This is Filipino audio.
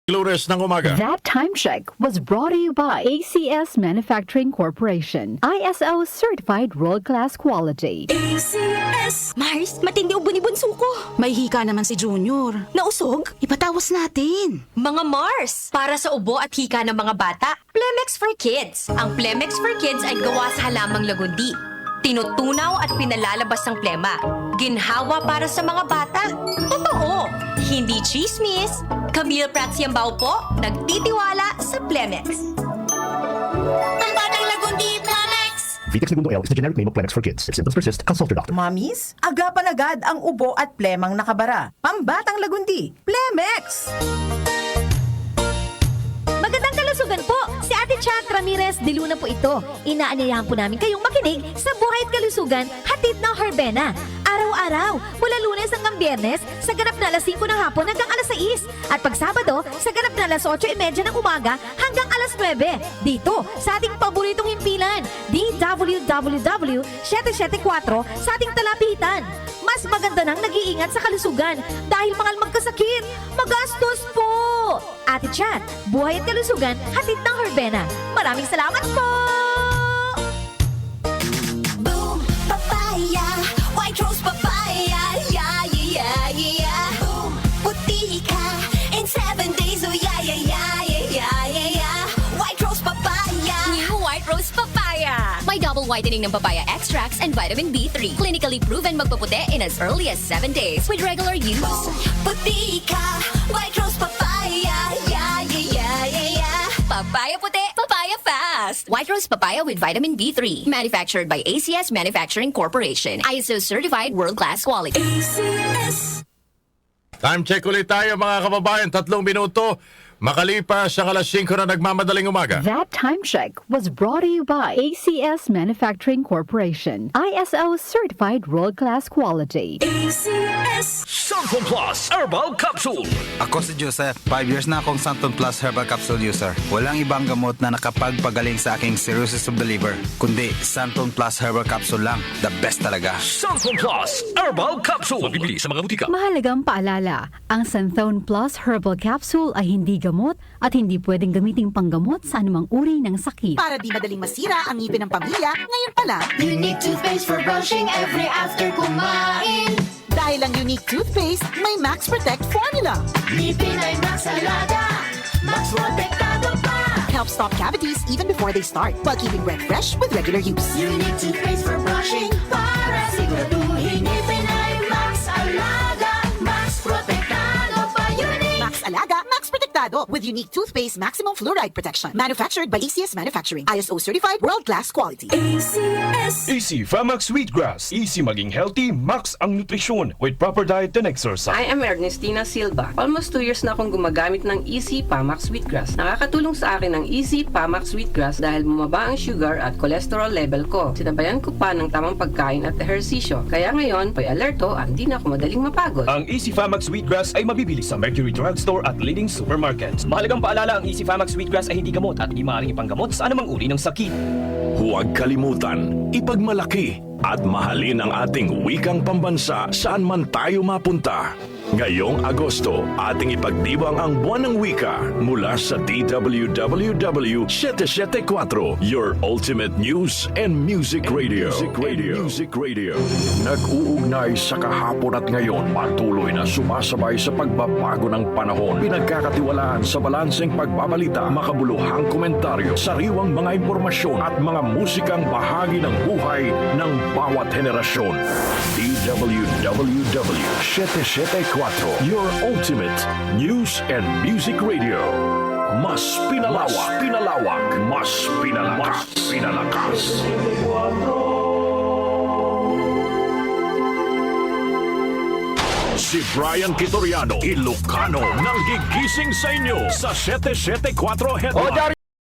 Lures ng umaga. That time check was brought to you by ACS Manufacturing Corporation. ISO certified world-class quality. ACS! Mars, matindi ubo ni bunso ko. May hika naman si Junior. Nausog? Ipatawas natin. Mga Mars, para sa ubo at hika ng mga bata, Plemex for Kids. Ang Plemex for Kids ay gawa sa halamang lagundi. Tinutunaw at pinalalabas ang plema. Ginhawa para sa mga bata. Totoo! Hindi chismis. Camille Pratsiambao po, nagtitiwala sa Plemex. Ang batang lagundi, Plemex! Vitex Segundo L is the generic name of Plemex for kids. If symptoms persist, consult your doctor. Mamis, agapan agad ang ubo at plemang nakabara. Pambatang lagundi, Plemex! Magandang kalusugan po! Si Ate Chat Ramirez de Luna po ito. Inaanyayahan po namin kayong makinig sa Buhay at Kalusugan, hatid ng Herbena. Araw-araw, mula Lunes hanggang Biyernes, sa ganap na alas 5 ng hapon hanggang alas 6. At pag Sabado, sa ganap na alas 8:30 ng umaga hanggang alas 9. Dito, sa ating paboritong himpilan, DWWW 774 sa ating talapitan. Mas maganda nang nag-iingat sa kalusugan dahil mahal magkasakit. Magastos po! Ate Chat, Buhay at Kalusugan, hatid ng Herbena. Maraming salamat po! Boom! Papaya! White rose papaya! Yeah, yeah, yeah! Boom! Puti ka! In 7 days, oh yeah, yeah, yeah, yeah, yeah, yeah! White rose papaya! New White Rose Papaya. May double whitening ng papaya extracts and vitamin B3. Clinically proven magpaputi in as early as 7 days with regular use. Boom! Puti ka! White rose papaya! Yeah, yeah, yeah, yeah, yeah! Papaya puti, papaya fast. White Rose Papaya with vitamin B3. Manufactured by ACS Manufacturing Corporation. ISO certified world-class quality. ACS! Time check ulit tayo mga kababayan. 3 minuto. Makalipas ang alas 5 na nagmamadaling umaga. That time check was brought to you by ACS Manufacturing Corporation. ISO certified world-class quality. ACS! Santon Plus Herbal Capsule. Ako si Joseph. 5 years na akong Santon Plus Herbal Capsule user. Walang ibang gamot na nakapagpagaling sa aking cirrhosis of the liver, kundi Santon Plus Herbal Capsule lang. The best talaga. Santon Plus Herbal Capsule. Mabibili sa mga butika. Mahalagang paalala, ang Santhone Plus Herbal Capsule ay hindi gamot at hindi pwedeng gamiting panggamot sa anumang uri ng sakit. Para di madaling masira ang ngipin ng pamilya, ngayon pa lang, Unique toothpaste for brushing every after kumain. dahil ang unique toothpaste, may Max Protect formula. Ngipin ay Max Alaga, Max Protektado pa. Helps stop cavities even before they start, while keeping breath fresh with regular use. Unique toothpaste for brushing para siguraduhin ngipin ay Max Alaga, Max Protektado pa. Unique! Max Alaga, Max Protectado with unique toothpaste maximum fluoride protection. Manufactured by ACS Manufacturing. ISO certified world-class quality. ACS! Easy Famax Wheatgrass. Easy maging healthy, max ang nutrisyon with proper diet and exercise. I am Ernestina Silva. Almost 2 years na akong gumagamit ng Easy Pamax Wheatgrass. Nakakatulong sa akin ang Easy Pamax Wheatgrass dahil bumaba ang sugar at cholesterol level ko. Sinabayan ko pa ng tamang pagkain at ehersisyo. Kaya ngayon, pa'y alerto at di na ako madaling mapagod. Ang Easy Famax Wheatgrass ay mabibili sa Mercury Drugstore at leading supermarkets. Mahalagang paalala, ang Easy Famax Wheatgrass ay hindi gamot at hindi maaaring ipanggamot sa anumang uri ng sakit. Huwag kalimutan, ipagmalaki at mahalin ang ating wikang pambansa saan man tayo mapunta. Ngayong Agosto, ating ipagdiwang ang Buwan ng Wika mula sa DWWW 774, your ultimate news and music radio. Nag-uugnay sa kahapon at ngayon, patuloy na sumasabay sa pagbabago ng panahon. Pinagkakatiwalaan sa balanseng pagbabalita, makabuluhang komentaryo, sariwang mga impormasyon at mga musikang bahagi ng buhay ng bawat henerasyon. DWWW 774, your ultimate news and music radio. Mas pinalawak, mas pinalakas. Si Brian Kitoriano, Ilocano, nang gigising sa inyo sa 774 Headline.